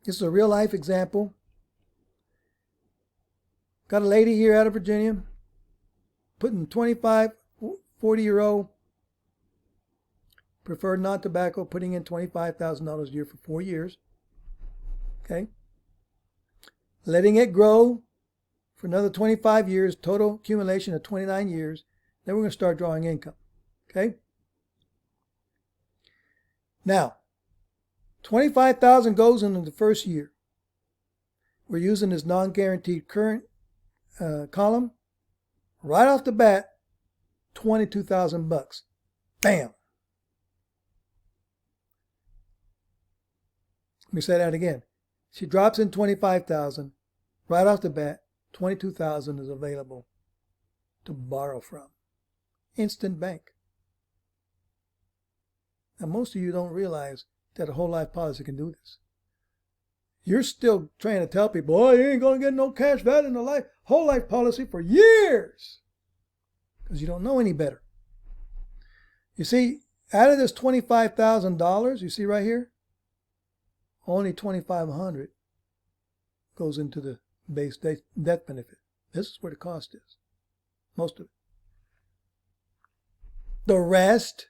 This is a real life example. Got a lady here out of Virginia putting 25, 40-year-old preferred non-tobacco, putting in $25,000 a year for 4 years. Okay. Letting it grow for another 25 years, total accumulation of 29 years. Then we're going to start drawing income. Okay. Now, 25,000 goes into the first year. We're using this non-guaranteed current column. Right off the bat, $22,000. Bam. Let me say that again. She drops in 25,000. Right off the bat, 22,000 is available to borrow from. Instant bank. Now, most of you don't realize that a whole life policy can do this. You're still trying to tell people, oh, you ain't going to get no cash value in the whole life policy for years. Because you don't know any better. You see, out of this $25,000, you see right here, only $2,500 goes into the base death benefit. This is where the cost is. Most of it. The rest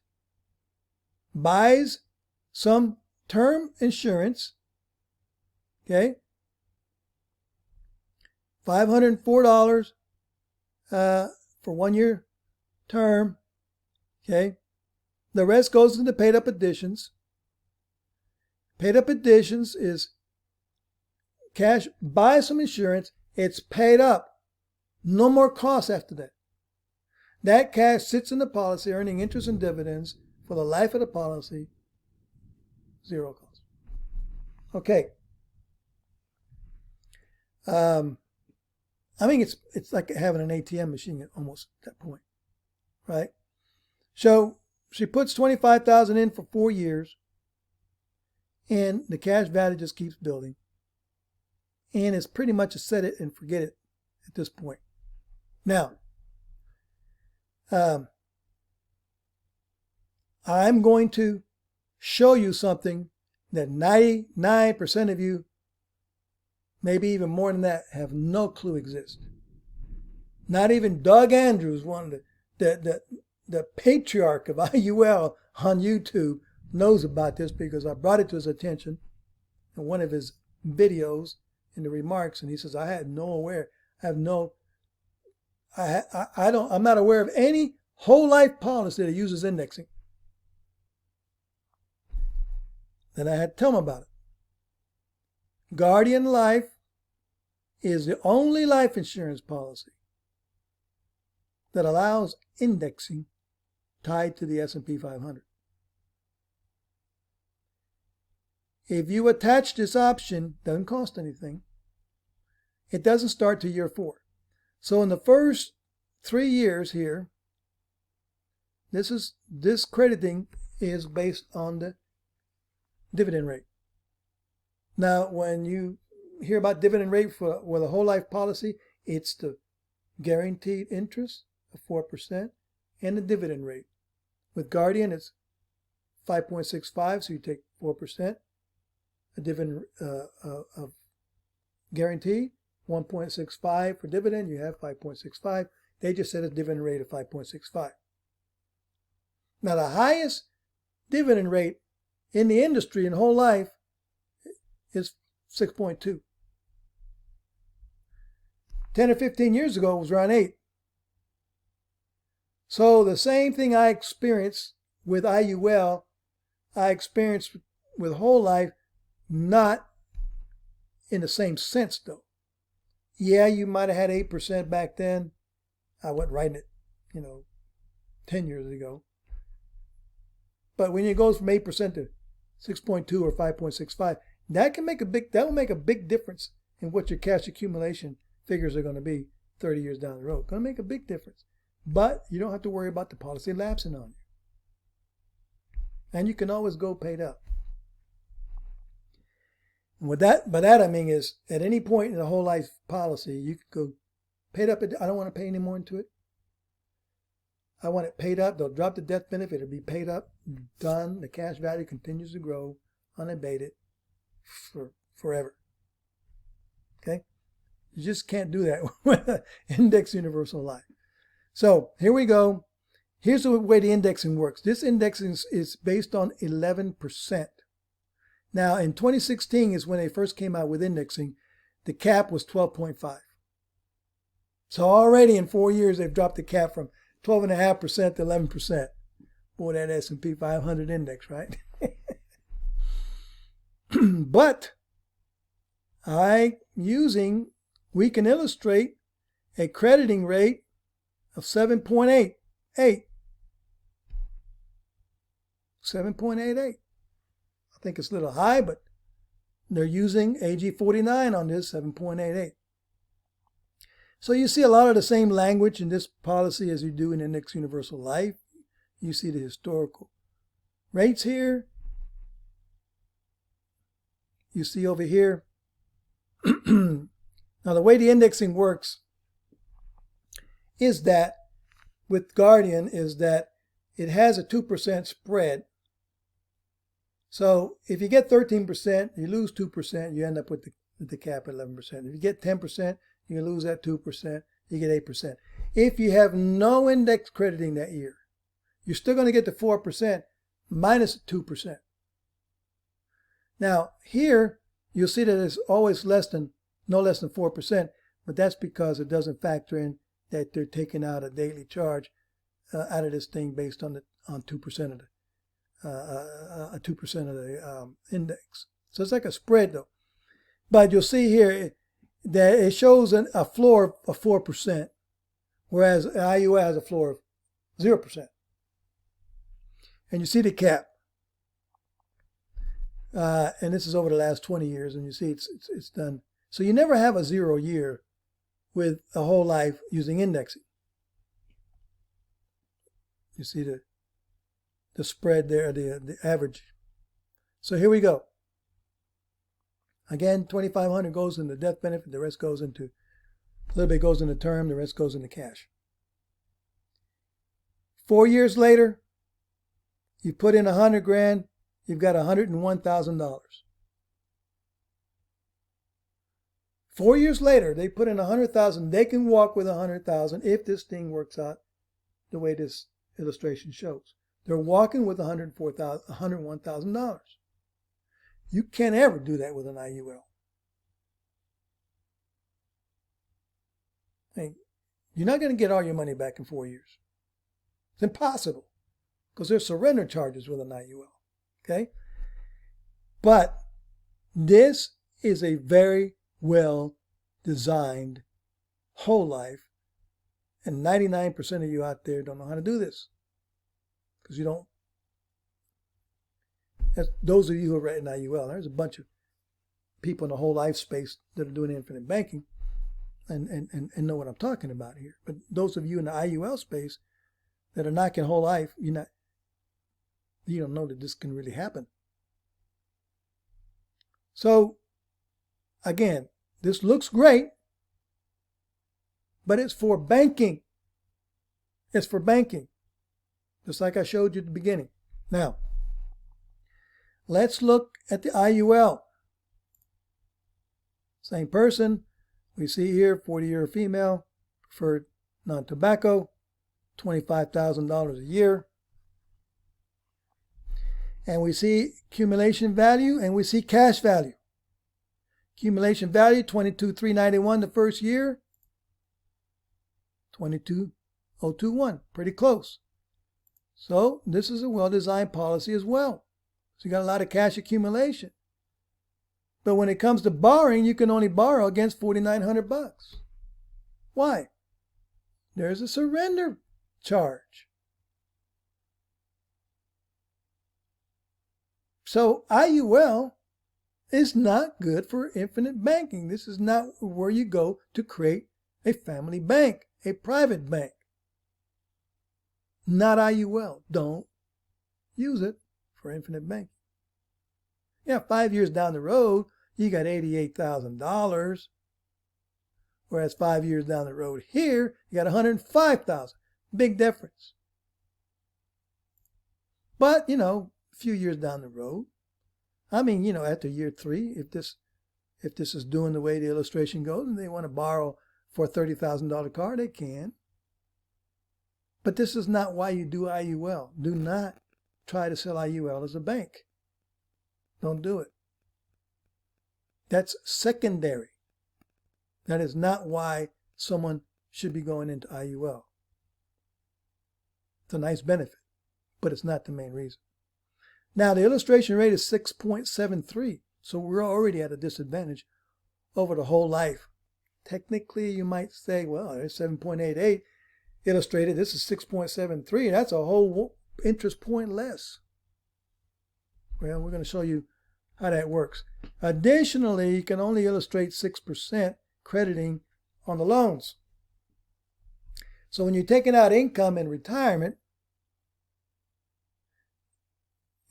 buys some term insurance. Okay. $504 for 1 year term. Okay. The rest goes into paid up additions. Paid up additions is cash, buy some insurance, it's paid up. No more costs after that. That cash sits in the policy earning interest and dividends for the life of the policy, zero cost. Okay. I mean, it's like having an ATM machine almost at that point, right? So she puts $25,000 in for 4 years, and the cash value just keeps building, and it's pretty much a set it and forget it at this point. Now, I'm going to show you something that 99% of you, maybe even more than that, have no clue exists. Not even Doug Andrews, the patriarch of IUL on YouTube, knows about this because I brought it to his attention in one of his videos in the remarks, and he says, I'm not aware of any whole life policy that uses indexing. Then I had to tell him about it. Guardian Life is the only life insurance policy that allows indexing tied to the S&P 500. If you attach this option, it doesn't cost anything. It doesn't start to year 4. So in the first 3 years here, this crediting is based on the dividend rate. Now, when you hear about dividend rate with a whole life policy, it's the guaranteed interest of 4% and the dividend rate. With Guardian, it's 5.65, so you take 4%. A dividend of guarantee, 1.65 for dividend, you have 5.65. They just set a dividend rate of 5.65. Now, the highest dividend rate in the industry in whole life is 6.2. 10 or 15 years ago, it was around 8. So the same thing I experienced with IUL, I experienced with whole life, not in the same sense though. Yeah, you might have had 8% back then. I wasn't writing it, 10 years ago. But when it goes from 8% to 6.2 or 5.65, that will make a big difference in what your cash accumulation figures are going to be 30 years down the road. Going to make a big difference. But you don't have to worry about the policy lapsing on you. And you can always go paid up. And by that I mean is at any point in the whole life policy, you could go paid up. I don't want to pay any more into it. I want it paid up. They'll drop the death benefit. It'll be paid up. Done. The cash value continues to grow unabated for forever. Okay? You just can't do that with an index universal life. So here we go. Here's the way the indexing works. This indexing is based on 11%. Now, in 2016 is when they first came out with indexing. The cap was 12.5. So already in 4 years, they've dropped the cap from 12.5% to 11%. Boy, that S&P 500 index, right? But we can illustrate a crediting rate of 7.88. 7.88. I think it's a little high, but they're using AG49 on this, 7.88. So you see a lot of the same language in this policy as you do in Index Universal Life. You see the historical rates here. You see over here. Now the way the indexing works is that with Guardian is that it has a 2% spread. So if you get 13%, you lose 2%, you end up with the cap at 11%. If you get 10%, you lose that 2%, you get 8%. If you have no index crediting that year, you're still going to get the 4% minus 2%. Now here, you'll see that it's always no less than 4%, but that's because it doesn't factor in that they're taking out a daily charge out of this thing based on 2% of the 2% of the index. So it's like a spread though. But you'll see here that it shows a floor of 4%, whereas IUL has a floor of 0%. And you see the cap. And this is over the last 20 years, and you see it's done. So you never have a 0 year with a whole life using indexing. You see the spread there, the average. So here we go. Again, 2,500 goes into death benefit. The rest goes into, a little bit goes into term. The rest goes into cash. 4 years later, you put in 100 grand. You've got $101,000. 4 years later, they put in 100,000. They can walk with 100,000 if this thing works out the way this illustration shows. They're walking with $101,000. You can't ever do that with an IUL. You're not going to get all your money back in 4 years. It's impossible because there's surrender charges with an IUL. Okay? But this is a very well designed whole life, and 99% of you out there don't know how to do this because you don't. Those of you who are writing IUL, there's a bunch of people in the whole life space that are doing infinite banking and know what I'm talking about here. But those of you in the IUL space that are knocking whole life, you don't know that this can really happen. So, again, this looks great, but it's for banking. It's for banking, just like I showed you at the beginning. Now, let's look at the IUL. Same person. We see here, 40-year female, preferred non-tobacco, $25,000 a year. And we see accumulation value and we see cash value. Accumulation value, $22,391 the first year, $22,021, pretty close. So this is a well-designed policy as well. So you got a lot of cash accumulation. But when it comes to borrowing, you can only borrow against $4,900. Why? There's a surrender charge. So IUL is not good for infinite banking. This is not where you go to create a family bank, a private bank. Not IUL. Don't use it for infinite banking. Yeah, 5 years down the road, you got $88,000. Whereas 5 years down the road here, you got $105,000. Big difference. But, a few years down the road, after year 3, if this if this is doing the way the illustration goes and they want to borrow for a $30,000 car, they can. But this is not why you do IUL. Do not try to sell IUL as a bank. Don't do it. That's secondary. That is not why someone should be going into IUL. It's a nice benefit, but it's not the main reason. Now, the illustration rate is 6.73, so we're already at a disadvantage over the whole life. Technically, you might say, well, there's 7.88 illustrated. This is 6.73. That's a whole interest point less. Well, we're going to show you how that works. Additionally, you can only illustrate 6% crediting on the loans. So when you're taking out income in retirement,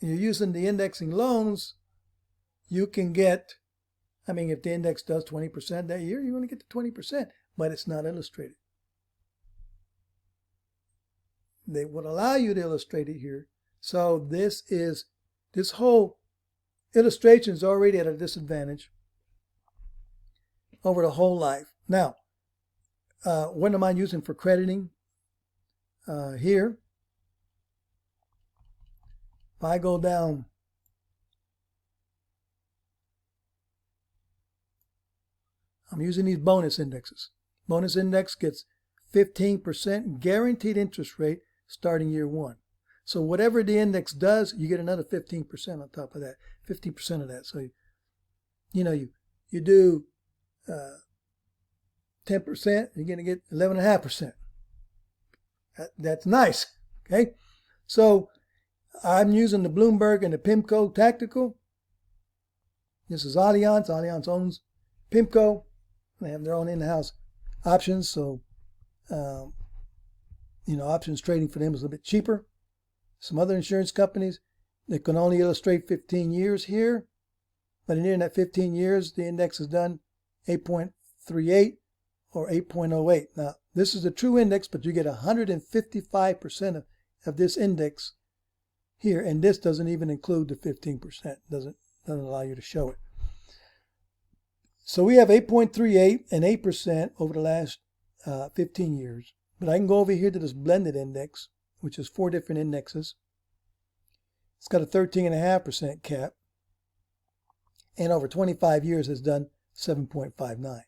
you're using the indexing loans, you can get, if the index does 20% that year, you're going to get to 20%, but it's not illustrated. They would allow you to illustrate it here. So this whole illustration is already at a disadvantage over the whole life. Now, what am I using for crediting here? If I go down, I'm using these bonus indexes. Bonus index gets 15% guaranteed interest rate starting year one. So whatever the index does, you get another 15% on top of that, 50% of that. So, you do 10%, you're going to get 11.5%. That's nice, okay? So I'm using the Bloomberg and the PIMCO Tactical. This is Allianz. Allianz owns PIMCO. They have their own in-house options, so options trading for them is a little bit cheaper. Some other insurance companies, they can only illustrate 15 years here, but in that 15 years, the index is done 8.38 or 8.08. Now, this is the true index, but you get 155% of this index here, and this doesn't even include the 15%. Doesn't allow you to show it. So we have 8.38 and 8% over the last 15 years. But I can go over here to this blended index, which is 4 different indexes. It's got a 13.5% cap, and over 25 years has done 7.59.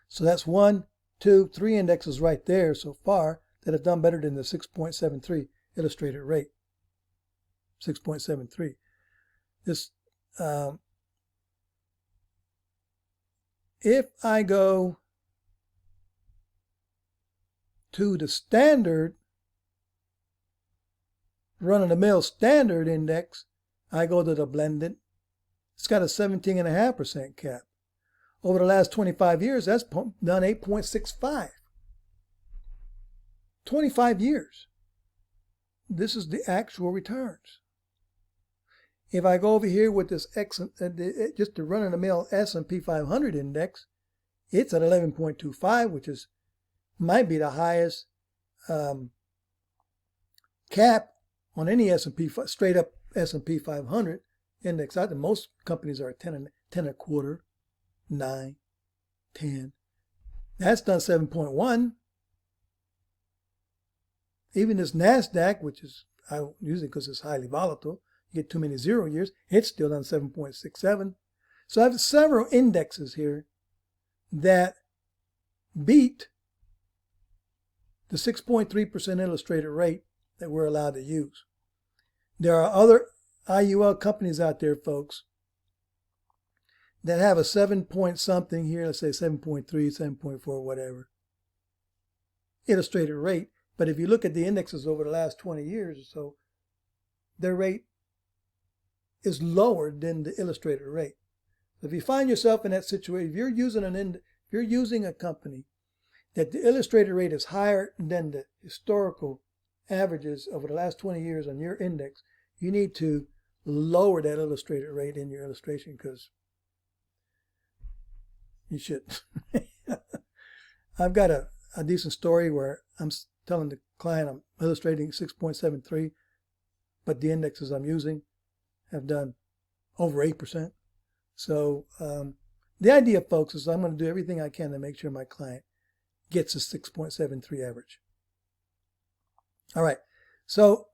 So that's 1, 2, 3 indexes right there so far that have done better than the 6.73 illustrated rate. 6.73. This, if I go to the standard, run-of-the-mill standard index, I go to the blended. It's got a 17.5% cap. Over the last 25 years, that's done 8.65. 25 years. This is the actual returns. If I go over here with this just the run-of-the-mill S&P 500 index, it's at 11.25, which might be the highest cap on any S&P straight up S&P 500 index. I think most companies are at 10.25, 9, 10. That's done 7.1. Even this NASDAQ, which is I use it because it's highly volatile, you get too many 0 years, it's still done 7.67. So I have several indexes here that beat the 6.3% illustrated rate that we're allowed to use. There are other IUL companies out there, folks, that have a 7 point something here, let's say 7.3, 7.4, whatever, illustrated rate. But if you look at the indexes over the last 20 years or so, their rate is lower than the illustrated rate. So if you find yourself in that situation, if you're using a company that the illustrated rate is higher than the historical averages over the last 20 years on your index, you need to lower that illustrated rate in your illustration, because you should. I've got a decent story where I'm telling the client I'm illustrating 6.73, but the indexes I'm using have done over 8%. So The idea, folks, is I'm going to do everything I can to make sure my client gets a 6.73 average. All right. So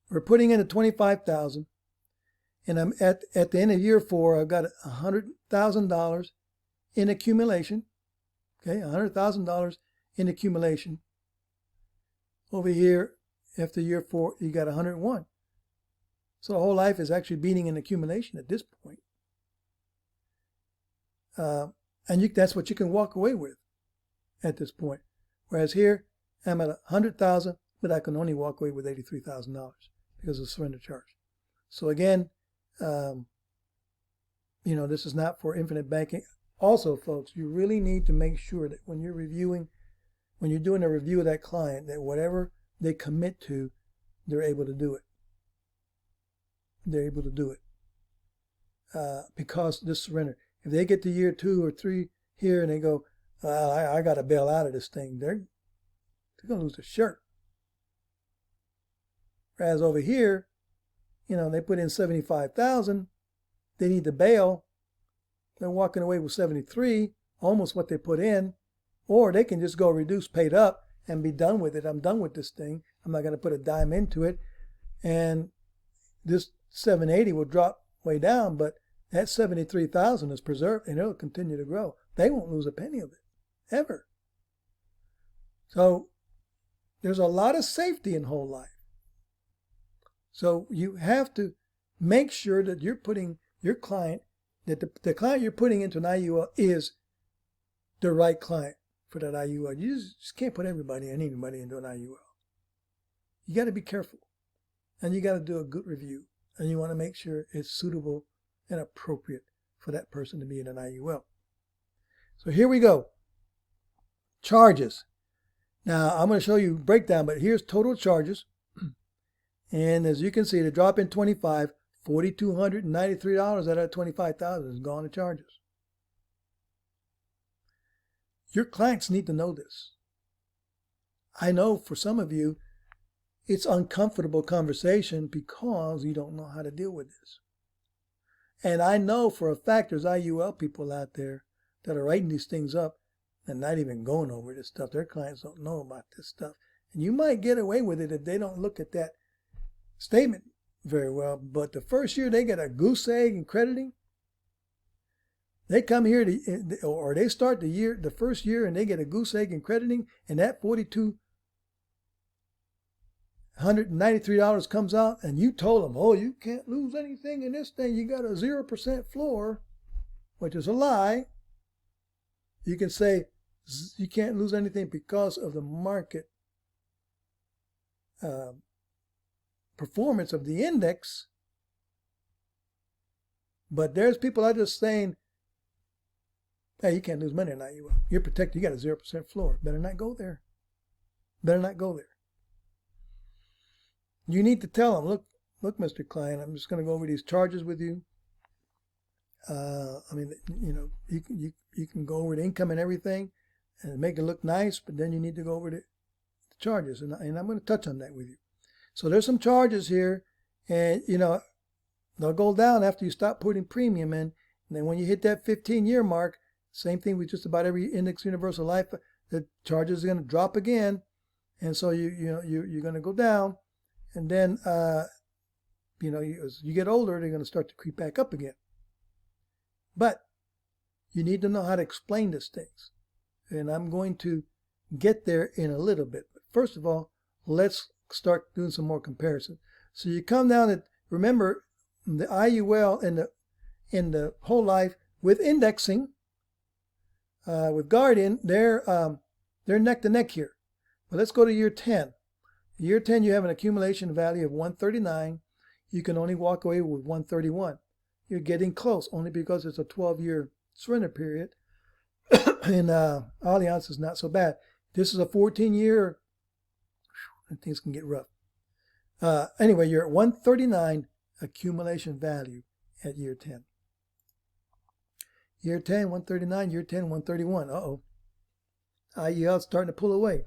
we're putting in a $25,000, and I'm at the end of year 4. I've got $100,000 in accumulation. Okay, $100,000 in accumulation. Over here, after year 4, you got 101. So the whole life is actually beating an accumulation at this point. And that's what you can walk away with at this point. Whereas here, I'm at 100,000, but I can only walk away with $83,000 because of surrender charge. So again, this is not for infinite banking. Also, folks, you really need to make sure that when you're doing a review of that client, that whatever they commit to, they're able to do it. They're able to do it. Because this surrender, if they get to year 2 or 3 here and they go, I got to bail out of this thing, they're going to lose their shirt. Whereas over here, they put in 75,000, they need to bail, they're walking away with 73, almost what they put in, or they can just go reduce paid up and be done with it. I'm done with this thing. I'm not going to put a dime into it. And this 780 will drop way down, but that 73,000 is preserved and it'll continue to grow. They won't lose a penny of it, ever. So there's a lot of safety in whole life. So you have to make sure that you're putting your client, that the client you're putting into an IUL is the right client for that IUL. You just can't put anybody into an IUL. You got to be careful. And you got to do a good review. And you want to make sure it's suitable and appropriate for that person to be in an IUL. So here we go. Charges. Now, I'm going to show you breakdown, but here's total charges. And as you can see, the drop in 25, $4,293 out of that $25,000 is gone to charges. Your clients need to know this. I know for some of you, it's uncomfortable conversation because you don't know how to deal with this. And I know for a fact there's IUL people out there that are writing these things up and not even going over this stuff. Their clients don't know about this stuff. And you might get away with it if they don't look at that statement very well. But the first year they get a goose egg in crediting, they come here or they start the first year and they get a goose egg in crediting, and that $4,293 comes out, and you told them, oh, you can't lose anything in this thing. You got a 0% floor, which is a lie. You can say you can't lose anything because of the market performance of the index. But there's people out there saying, hey, you can't lose money in IUL. You're protected. You got a 0% floor. Better not go there. Better not go there. You need to tell them, look, Mr. Client, I'm just going to go over these charges with you. You can go over the income and everything and make it look nice, but then you need to go over the charges. And I'm going to touch on that with you. So there's some charges here, and, they'll go down after you stop putting premium in. And then when you hit that 15-year mark, same thing with just about every index universal life, the charges are going to drop again. And so you're going to go down. And then, as you get older, they're going to start to creep back up again. But you need to know how to explain these things. And I'm going to get there in a little bit. But first of all, let's start doing some more comparisons. So you come down and remember the IUL in the whole life with indexing, with Guardian, they're neck to neck here. But let's go to year 10. Year 10, you have an accumulation value of 139. You can only walk away with 131. You're getting close only because it's a 12-year surrender period. And Allianz is not so bad. This is a 14-year. And things can get rough. Anyway, you're at 139 accumulation value at year 10. Year 10, 139. Year 10, 131. Uh-oh. IUL starting to pull away.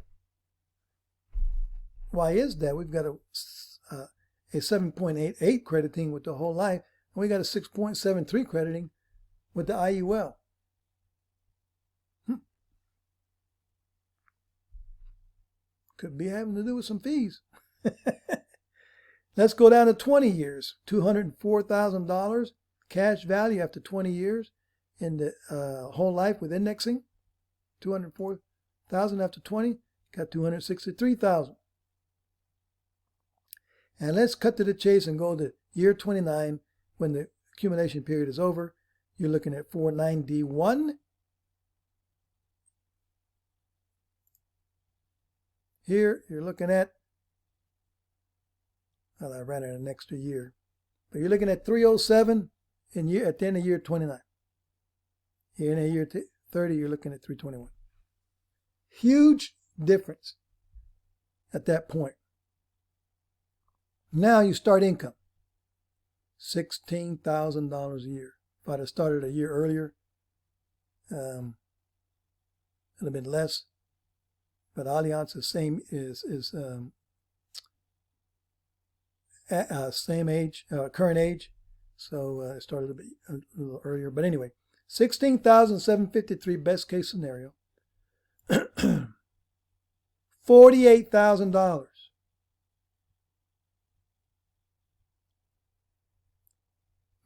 Why is that? We've got a 7.88 crediting with the whole life, and we got a 6.73 crediting with the IUL? Could be having to do with some fees. Let's go down to 20 years. $204,000 cash value after 20 years in the whole life with indexing. $204,000 after 20, got $263,000. And let's cut to the chase and go to year 29 when the accumulation period is over. You're looking at $491. Here you're looking at, well, I ran it an extra year, but you're looking at $307 at the end of year 29. In a year 30, you're looking at $321. Huge difference at that point. Now you start income. $16,000 a year. If I'd have started a year earlier, it would have been less. But Allianz is same age, current age, so it started a little earlier. But anyway, $16,753 best case scenario. $48,000.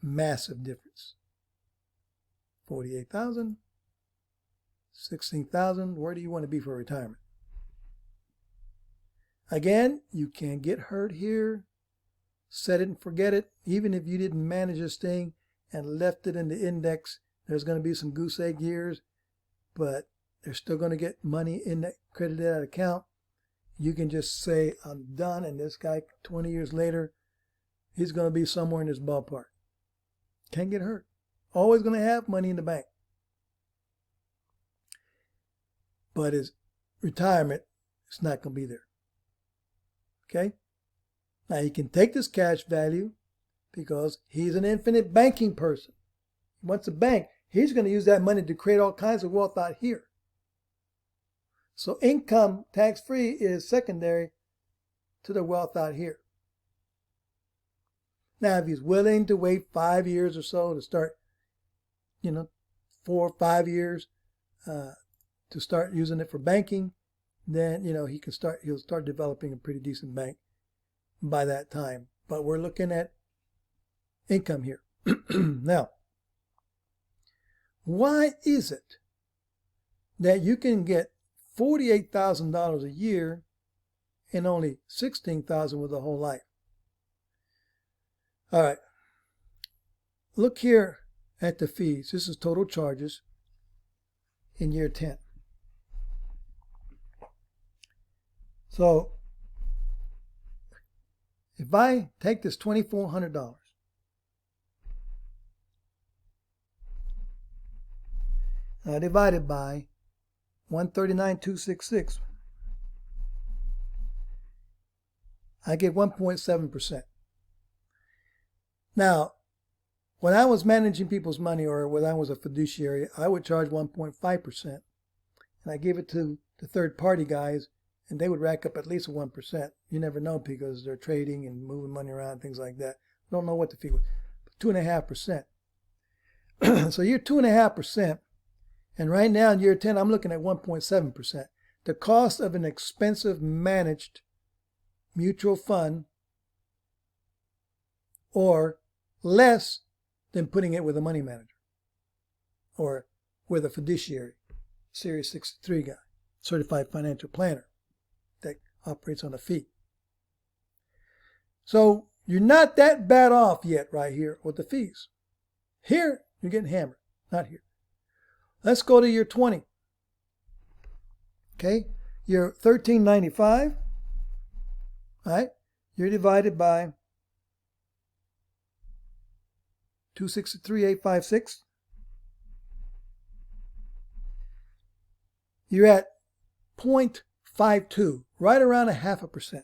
Massive difference. 48,000, 16,000. Where do you want to be for retirement? Again, you can't get hurt here. Set it and forget it. Even if you didn't manage this thing and left it in the index, there's going to be some goose egg years, but they're still going to get money in that credited that account. You can just say, I'm done, and this guy 20 years later, he's going to be somewhere in this ballpark. Can't get hurt. Always going to have money in the bank. But his retirement is not going to be there. Okay? Now he can take this cash value because he's an infinite banking person. He wants a bank. He's going to use that money to create all kinds of wealth out here. So income tax-free is secondary to the wealth out here. Now, if he's willing to wait 5 years or so to start, 4 or 5 years to start using it for banking, then, he'll start developing a pretty decent bank by that time. But we're looking at income here. Now, why is it that you can get $48,000 a year and only $16,000 with a whole life? All right. Look here at the fees. This is total charges in year 10. So if I take this $2,400, divided by 139,266, I get 1.7%. Now, when I was managing people's money or when I was a fiduciary, I would charge 1.5%. And I give it to the third party guys, and they would rack up at least 1%. You never know because they're trading and moving money around, things like that. Don't know what the fee was. 2.5%. So you're 2.5%. And right now in year 10, I'm looking at 1.7%. The cost of an expensive managed mutual fund, or less than putting it with a money manager or with a fiduciary, Series 63 guy, certified financial planner that operates on a fee. So you're not that bad off yet right here with the fees. Here, you're getting hammered, not here. Let's go to year 20. Okay, you're $1,395. All right, you're divided by 263,856. You're at 0.52, right around 0.5%.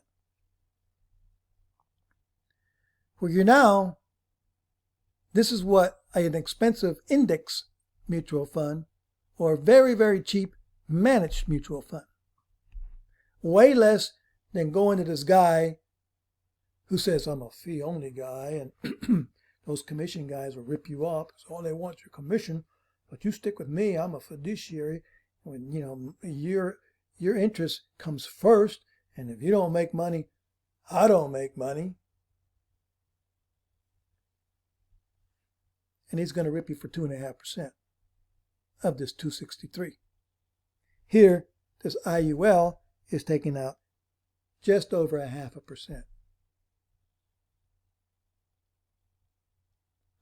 Well, you're now, this is what an expensive index mutual fund or very, very cheap managed mutual fund. Way less than going to this guy who says, I'm a fee-only guy, and those commission guys will rip you off because all they want is your commission. But you stick with me. I'm a fiduciary. When your interest comes first, and if you don't make money, I don't make money. And he's going to rip you for 2.5% of this 263. Here, this IUL is taking out just over 0.5%.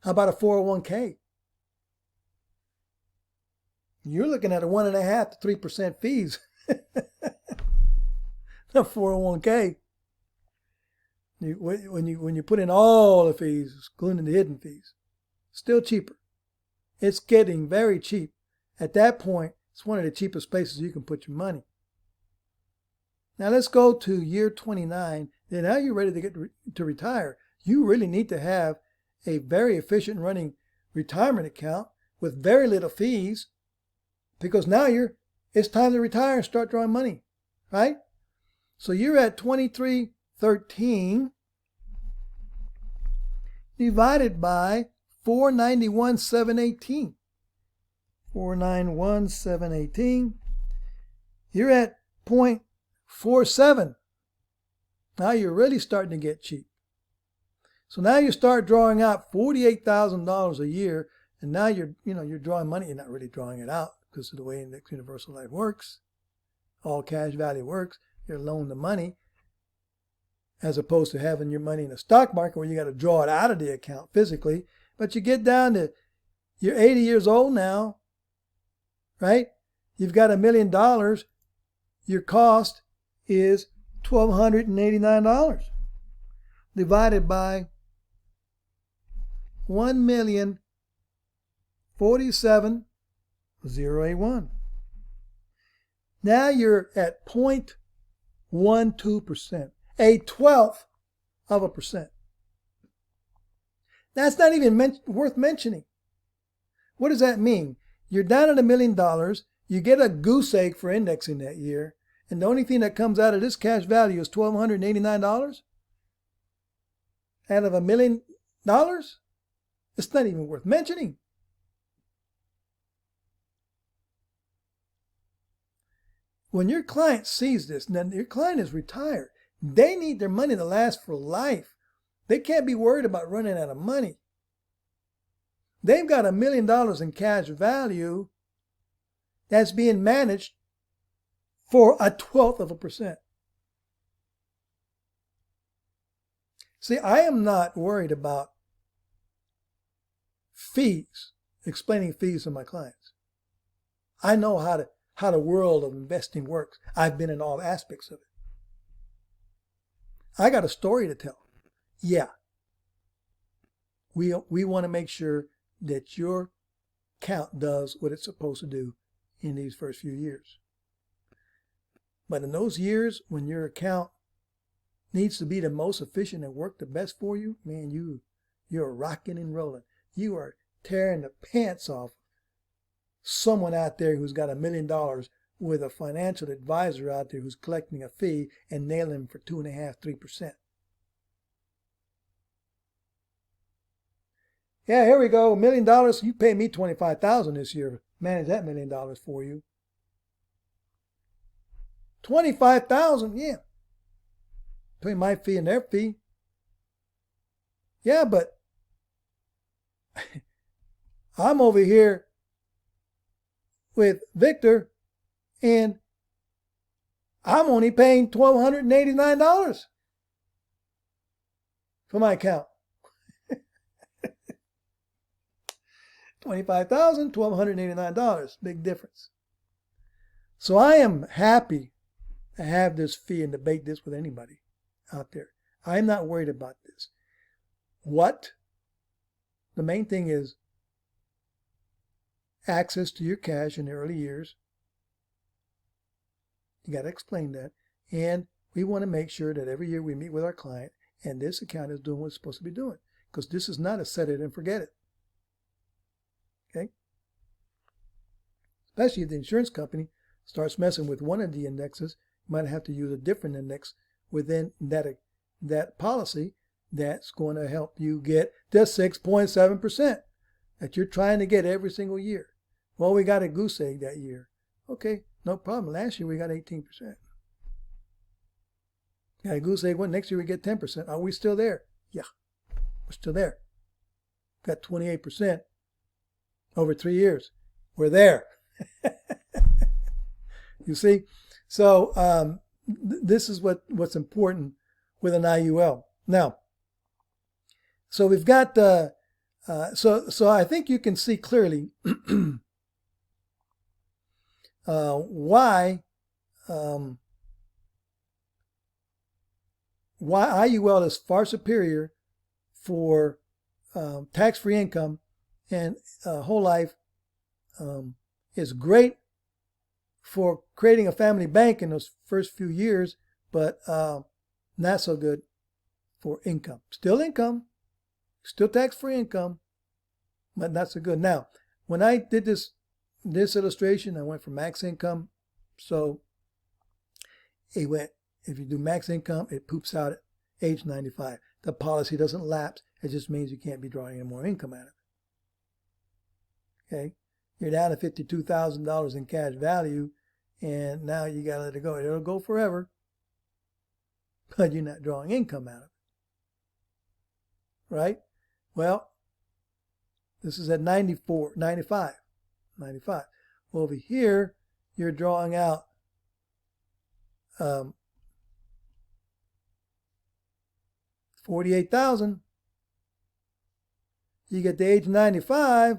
How about a 401k? You're looking at a 1.5% to 3% fees. The 401k. When you put in all the fees, including the hidden fees, still cheaper. It's getting very cheap. At that point, it's one of the cheapest places you can put your money. Now let's go to year 29. Then now you're ready to get to retire. You really need to have a very efficient running retirement account with very little fees, because now it's time to retire and start drawing money, right? So you're at 2313 divided by 491,718. 491,718. You're at 0.47. Now you're really starting to get cheap. So now you start drawing out $48,000 a year, and now you're drawing money. You're not really drawing it out because of the way Index Universal Life works. All cash value works. You're loaning the money, as opposed to having your money in the stock market where you got to draw it out of the account physically. But you get down to, you're 80 years old now, right? You've got $1 million. Your cost is $1,289 divided by 1,047,081. Now you're at 0.12%, a 1/12 of a percent. That's not even worth mentioning. What does that mean? You're down at $1 million. You get a goose egg for indexing that year, and the only thing that comes out of this cash value is $1,289 out of $1 million. It's not even worth mentioning. When your client sees this, then your client is retired. They need their money to last for life. They can't be worried about running out of money. They've got $1 million in cash value that's being managed for a 1/12 of a percent. See, I am not worried about fees, explaining fees to my clients. I know how the world of investing works. I've been in all aspects of it. I got a story to tell. Yeah. We want to make sure that your account does what it's supposed to do in these first few years. But in those years when your account needs to be the most efficient and work the best for you, man, you're rocking and rolling. You are tearing the pants off someone out there who's got $1 million with a financial advisor out there who's collecting a fee and nailing him for 2.5%, 3%. Yeah, here we go. $1 million. You pay me $25,000 this year. Manage that $1 million for you. $25,000, yeah. Between my fee and their fee. Yeah, but I'm over here with Victor, and I'm only paying $1,289 for my account. $25,000, $1,289, big difference. So I am happy to have this fee and debate this with anybody out there. I'm not worried about this. What? The main thing is access to your cash in the early years. You got to explain that. And we want to make sure that every year we meet with our client and this account is doing what it's supposed to be doing. Because this is not a set it and forget it. Okay? Especially if the insurance company starts messing with one of the indexes, you might have to use a different index within that policy. that's going to help you get the 6.7% that you're trying to get every single year. Well, we got a goose egg that year. Okay, no problem. Last year we got 18%. Got a goose egg one. Next year we get 10%. Are we still there? Yeah, we're still there. Got 28% over 3 years. We're there. You see? So this is what's important with an IUL. Now, so we've got so I think you can see clearly why IUL is far superior for tax-free income, and whole life is great for creating a family bank in those first few years, but not so good for income. Still income, still tax-free income, but not so good. Now, when I did this illustration, I went for max income. So it went, if you do max income, it poops out at age 95. The policy doesn't lapse. It just means you can't be drawing any more income out of it. Okay? You're down to $52,000 in cash value, and now you got to let it go. It'll go forever, but you're not drawing income out of it. Right? Well, this is at 95. Well, over here, you're drawing out $48,000. You get to age 95.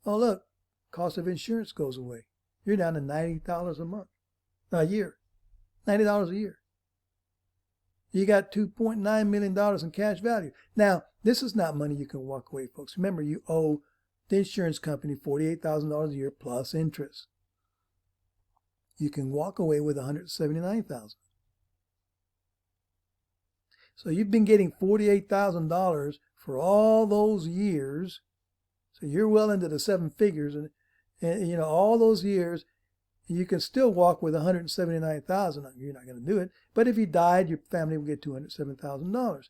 Oh, look, cost of insurance goes away. You're down to $90 a month, a year. $90 a year. You got $2.9 million in cash value. Now, this is not money you can walk away, folks. Remember, you owe the insurance company $48,000 a year plus interest. You can walk away with $179,000. So you've been getting $48,000 for all those years. So you're well into the seven figures, and you know, all those years, you can still walk with $179,000. You're not going to do it, but if you died, your family would get $207,000.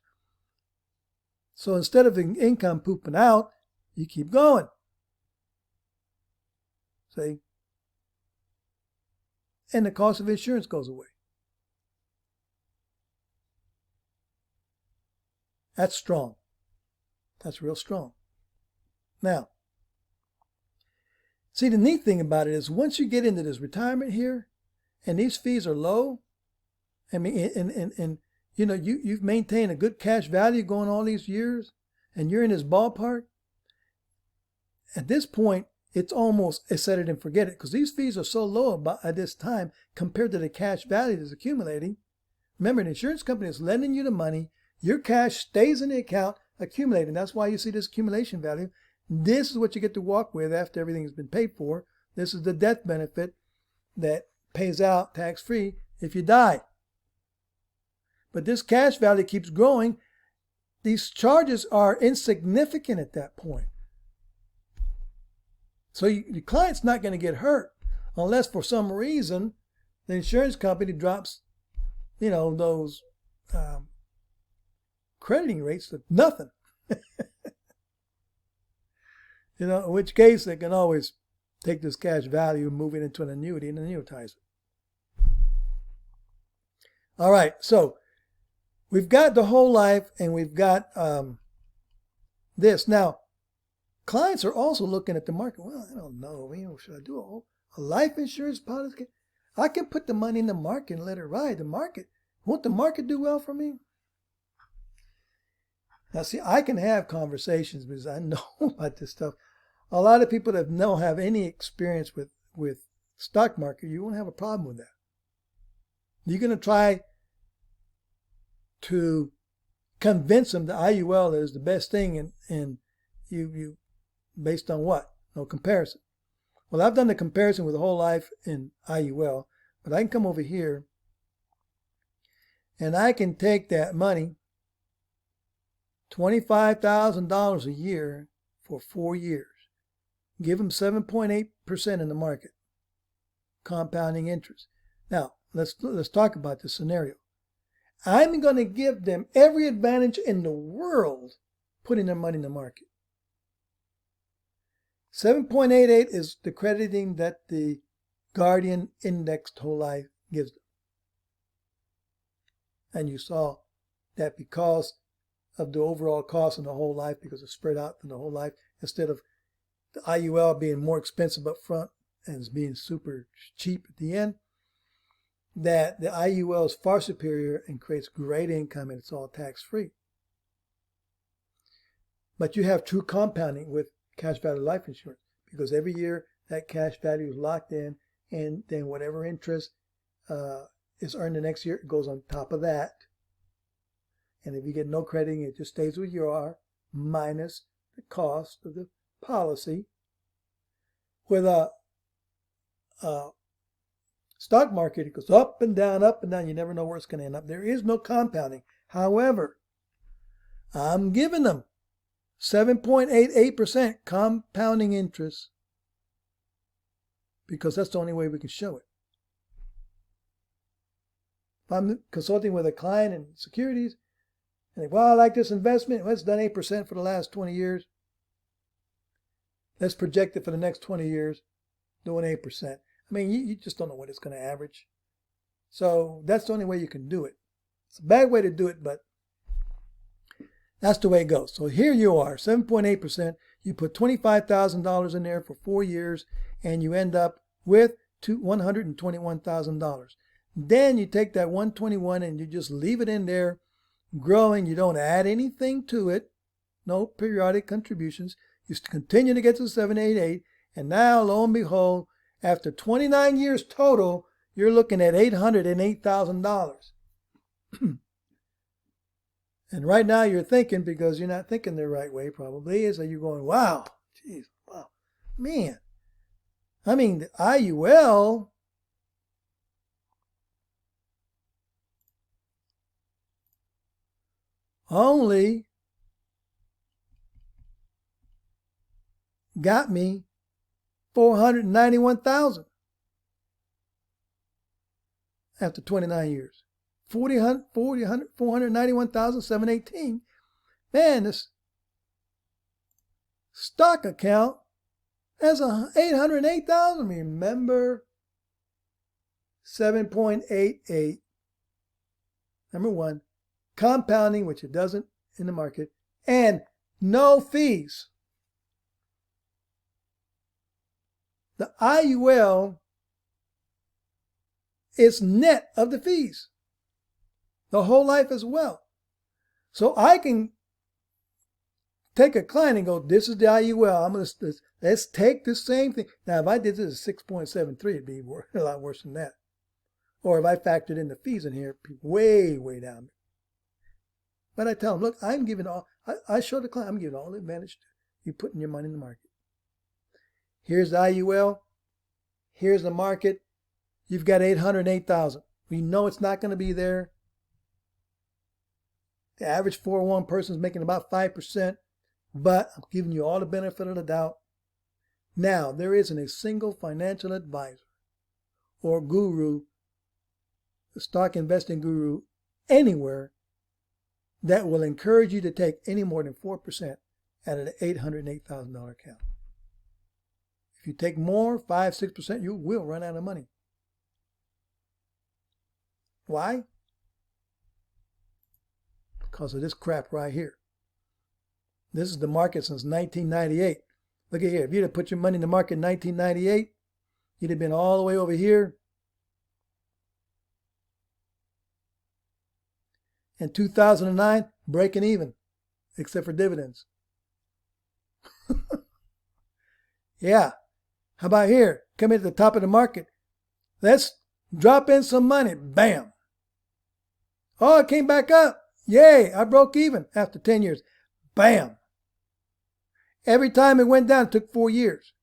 So instead of the income pooping out, you keep going. See? And the cost of insurance goes away. That's strong. That's real strong. Now, see, the neat thing about it is once you get into this retirement here, and these fees are low, I mean, and you know, you've maintained a good cash value going all these years, and you're in this ballpark. At this point, it's almost a set it and forget it, because these fees are so low at this time compared to the cash value that's accumulating. Remember, the insurance company is lending you the money. Your cash stays in the account accumulating. That's why you see this accumulation value. This is what you get to walk with after everything has been paid for. This is the death benefit that pays out tax-free if you die. But this cash value keeps growing. These charges are insignificant at that point. So your client's not going to get hurt unless for some reason the insurance company drops, you know, those crediting rates to nothing. You know, in which case they can always take this cash value and move it into an annuity and annuitize it. All right, so we've got the whole life and we've got this. Now, clients are also looking at the market. Well, I don't know. You know, should I do a life insurance policy? I can put the money in the market and let it ride. The market, won't the market do well for me? Now, see, I can have conversations because I know about this stuff. A lot of people that don't have any experience with stock market, you won't have a problem with that. You're going to try to convince them that IUL is the best thing, and you based on what? No comparison. Well, I've done the comparison with the whole life in IUL, but I can come over here and I can take that money, $25,000 a year for 4 years. Give them 7.8% in the market, compounding interest. Now, let's talk about this scenario. I'm going to give them every advantage in the world putting their money in the market. 7.88 is the crediting that the Guardian Indexed Whole Life gives them. And you saw that because of the overall cost of the whole life, because it's spread out in the whole life, instead of the IUL being more expensive up front and being super cheap at the end, that the IUL is far superior and creates great income, and it's all tax-free. But you have true compounding with cash value life insurance, because every year that cash value is locked in, and then whatever interest is earned the next year, it goes on top of that. And if you get no crediting, it just stays where you are, minus the cost of the policy. With a stock market, it goes up and down, up and down. You never know where it's going to end up. There is no compounding. However, I'm giving them 7.88% compounding interest because that's the only way we can show it. If I'm consulting with a client in securities, and they, well, I like this investment. Well, it's done 8% for the last 20 years. Let's project it for the next 20 years, doing 8%. I mean, you just don't know what it's going to average. So that's the only way you can do it. It's a bad way to do it, but that's the way it goes. So here you are, 7.8%. You put $25,000 in there for 4 years, and you end up with $121,000. Then you take that 121 and you just leave it in there, growing. You don't add anything to it, no periodic contributions. You continue to get to 788, and now, lo and behold, after 29 years total, you're looking at $808,000. And right now you're thinking, because you're not thinking the right way probably, is that you're going, wow, geez, wow, man. I mean, the IUL only got me $491,000 after 29 years. 491,718. Man, this stock account has $808,000. Remember, 7.88. Number one, compounding, which it doesn't in the market, and no fees. The IUL is net of the fees. The whole life as well. So I can take a client and go, this is the IUL. Let's take the same thing. Now, if I did this at 6.73, it'd be a lot worse than that. Or if I factored in the fees in here, it'd be way, way down. But I tell them, look, I'm giving all, I show the client, I'm giving all the advantage to you putting your money in the market. Here's the IUL. Here's the market. You've got $808,000. We know it's not going to be there. The average 401 person is making about 5%, but I'm giving you all the benefit of the doubt. Now, there isn't a single financial advisor or guru, a stock investing guru, anywhere that will encourage you to take any more than 4% out of the $808,000 account. If you take more, 5, 6%, you will run out of money. Why? Because of this crap right here. This is the market since 1998. Look at here. If you'd have put your money in the market in 1998, you'd have been all the way over here. In 2009, breaking even, except for dividends. Yeah. How about here? Come in at the top of the market. Let's drop in some money. Bam. Oh, it came back up. Yay, I broke even after 10 years. Bam. Every time it went down, it took 4 years.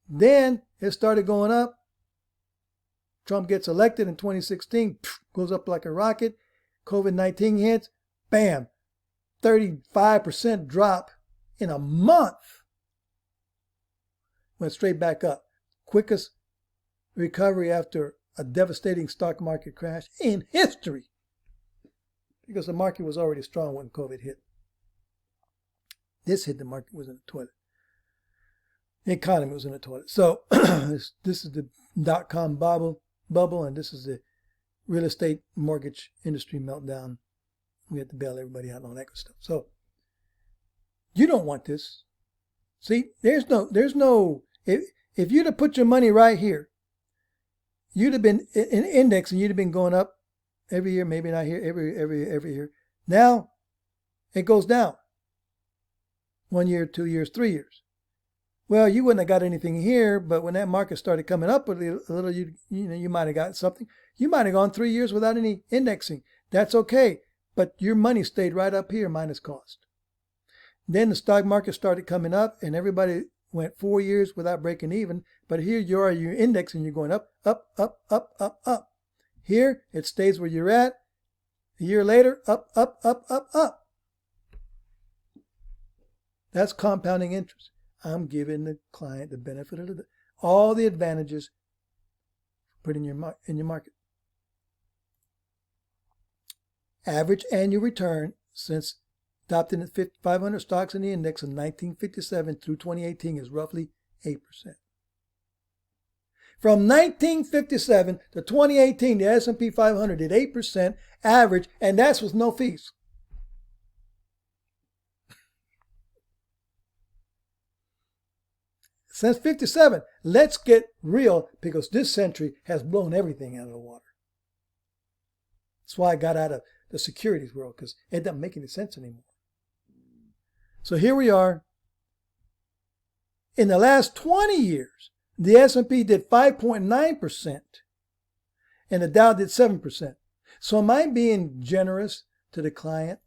Then it started going up. Trump gets elected in 2016, goes up like a rocket. COVID-19 hits, bam, 35% drop in a month. Went straight back up. Quickest recovery after a devastating stock market crash in history. because the market was already strong when COVID hit. This hit, the market was in the toilet. The economy was in the toilet. So this is the dot-com bubble, and this is the real estate mortgage industry meltdown. We had to bail everybody out and all that good stuff. So you don't want this. See, there's no, if you'd have put your money right here, you'd have been in index and you'd have been going up every year, maybe not here, every year. Now it goes down. 1 year, 2 years, 3 years. Well, you wouldn't have got anything here, but when that market started coming up a little, you might have got something. You might have gone 3 years without any indexing. That's okay, but your money stayed right up here minus cost. Then the stock market started coming up, and everybody went 4 years without breaking even. But here you are, you're indexing, you're going up, up, up, up, up, up. Here, it stays where you're at. A year later, up, up, up, up, up. That's compounding interest. I'm giving the client the benefit of all the advantages put in your market. Average annual return since adopting the 500 stocks in the index in 1957 through 2018 is roughly 8%. From 1957 to 2018, the S&P 500 did 8% average, and that's with no fees. Since 57, let's get real, because this century has blown everything out of the water. That's why I got out of the securities world, because it doesn't make any sense anymore. So here we are. In the last 20 years, the S&P did 5.9% and the Dow did 7%. So am I being generous to the client,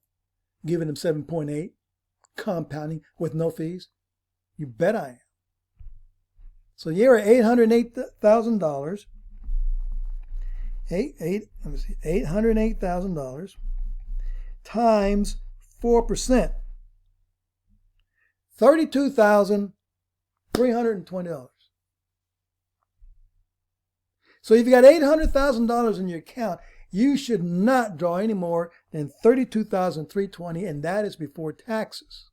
giving them 7.8, compounding with no fees? You bet I am. So you're at $808,000. $808,000 times 4%. $32,320. So if you got $800,000 in your account, you should not draw any more than $32,320, and that is before taxes.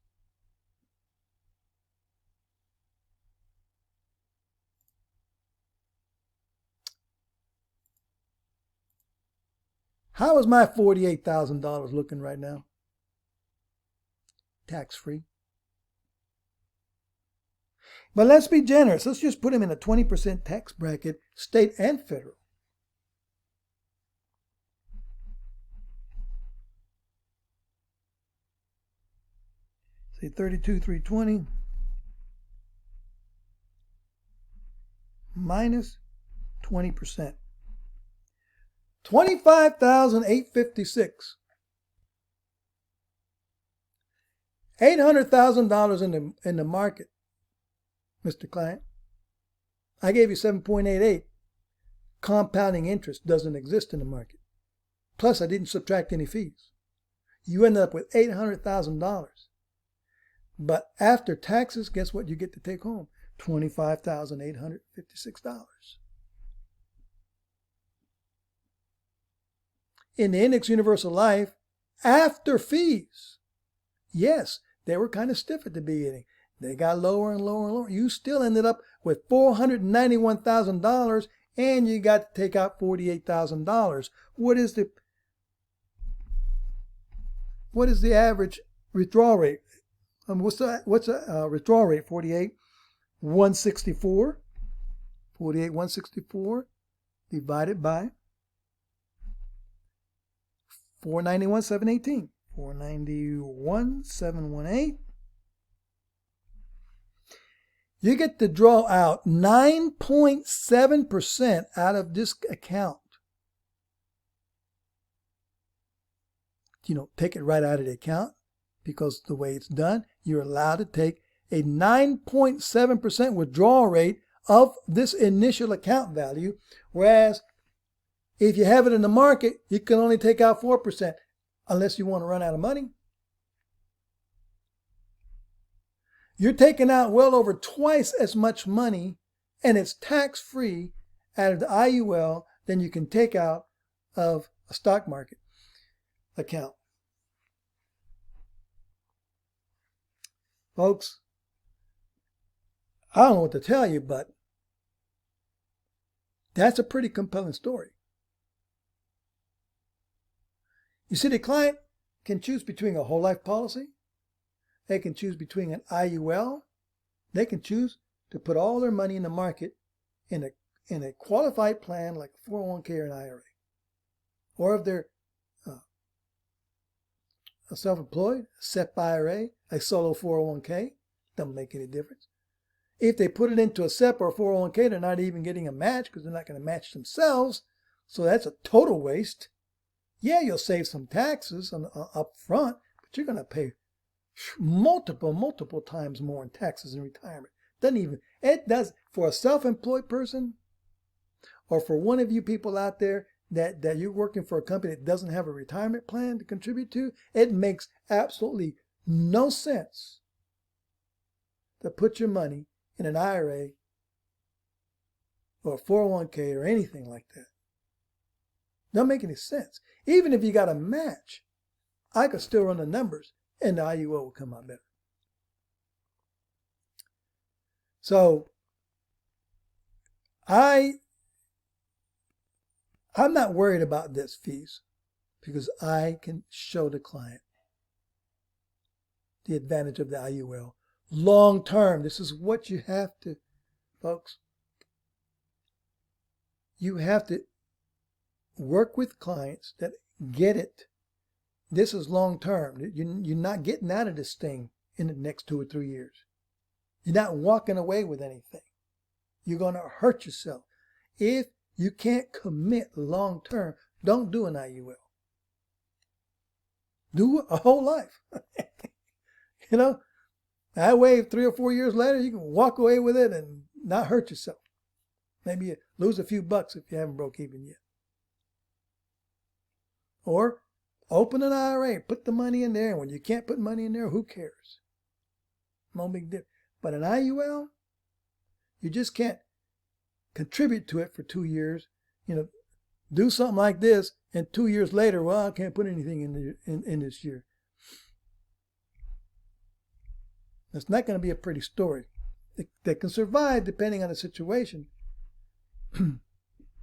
How is my $48,000 looking right now? Tax-free. But let's be generous. Let's just put them in a 20% tax bracket, state and federal. Say 32,320 minus 20%. $25,856. $800,000 in the market, Mr. Client. I gave you 7.88. Compounding interest doesn't exist in the market. Plus, I didn't subtract any fees. You ended up with $800,000. But after taxes, guess what you get to take home? $25,856. In the Index Universal Life, after fees, yes, they were kind of stiff at the beginning. They got lower and lower and lower. You still ended up with $491,000, and you got to take out $48,000. What is the average withdrawal rate? What's the withdrawal rate? 48,164. 48,164 divided by 491,718. 491,718. You get to draw out 9.7% out of this account. Take it right out of the account, because the way it's done, you're allowed to take a 9.7% withdrawal rate of this initial account value, whereas if you have it in the market, you can only take out 4% unless you want to run out of money. You're taking out well over twice as much money, and it's tax-free out of the IUL than you can take out of a stock market. account. Folks, I don't know what to tell you, but that's a pretty compelling story. You see, the client can choose between a whole life policy. They can choose between an IUL. They can choose to put all their money in the market in a qualified plan like a 401k or an IRA. Or if they're a self-employed, a SEP IRA, a solo 401k, doesn't make any difference. If they put it into a SEP or a 401k, they're not even getting a match because they're not going to match themselves. So that's a total waste. Yeah, you'll save some taxes up front, but you're going to pay multiple times more in taxes in retirement. It does for a self-employed person, or for one of you people out there that you're working for a company that doesn't have a retirement plan to contribute to. It makes absolutely no sense to put your money in an IRA or a 401k or anything like that. Doesn't make any sense. Even if you got a match, I could still run the numbers and the IUL will come out better. So I'm not worried about this fees because I can show the client the advantage of the IUL. Long term, this is what you have to, folks. You have to work with clients that get it. This is long term. You're not getting out of this thing in the next 2 or 3 years. You're not walking away with anything. You're going to hurt yourself. If you can't commit long term, don't do an IUL. Do a whole life. You know, that way 3 or 4 years later, you can walk away with it and not hurt yourself. Maybe you lose a few bucks if you haven't broke even yet. Or open an IRA, put the money in there. And when you can't put money in there, who cares? No big deal. But an IUL, you just can't contribute to it for 2 years. You know, do something like this, and 2 years later, well, I can't put anything in this year. It's not going to be a pretty story. They can survive depending on the situation. And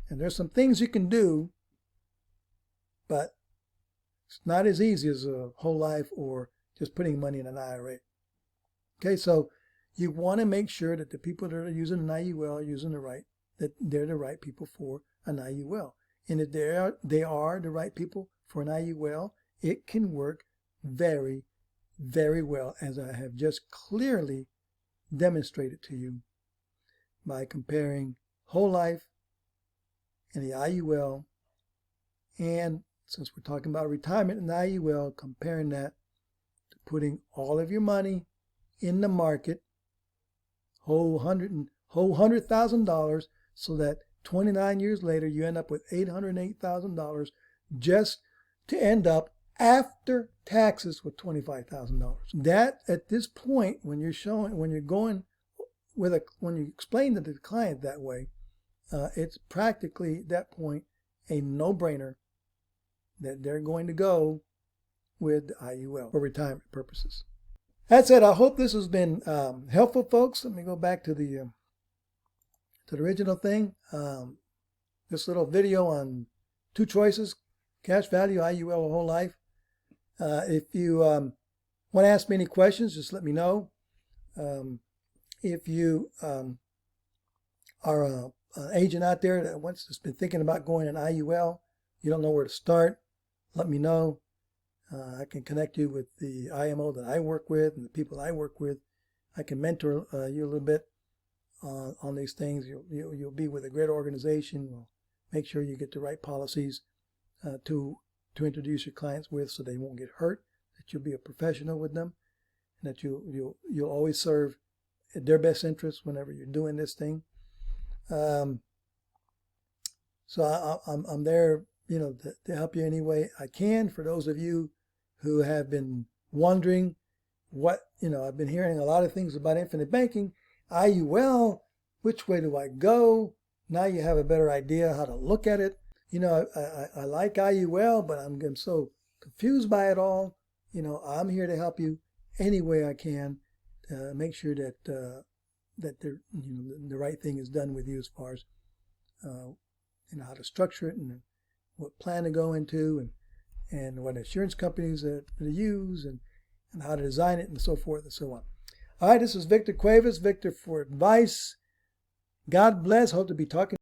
there's some things you can do, but it's not as easy as a whole life or just putting money in an IRA. Okay, so you want to make sure that the people that are using an IUL are using that they're the right people for an IUL. And if they are the right people for an IUL, it can work very, very well, as I have just clearly demonstrated to you by comparing whole life and the IUL, and since we're talking about retirement and the IUL, comparing that to putting all of your money in the market, whole $100,000, so that 29 years later you end up with $808,000 just to end up after taxes with $25,000. That at this point, when you explain to the client that way, it's practically at that point a no-brainer that they're going to go with the IUL for retirement purposes. That said, I hope this has been helpful, folks. Let me go back to the original thing. This little video on 2 choices: cash value, IUL, or whole life. If you want to ask me any questions, just let me know. If you are an agent out there that's been thinking about going an IUL, you don't know where to start, let me know. I can connect you with the IMO that I work with and the people I work with. I can mentor you a little bit on these things. You'll be with a great organization. We'll make sure you get the right policies to introduce your clients with, so they won't get hurt. That you'll be a professional with them, and that you'll always serve their best interests whenever you're doing this thing. So I'm there, to help you any way I can. For those of you who have been wondering I've been hearing a lot of things about infinite banking, IUL, which way do I go? Now you have a better idea how to look at it. I like IUL, but I'm so confused by it all, I'm here to help you any way I can to make sure that the right thing is done with you as far as how to structure it and what plan to go into and what insurance companies to use and how to design it and so forth and so on. All right, this is Victor Cuevas, Victor for Advice. God bless. Hope to be talking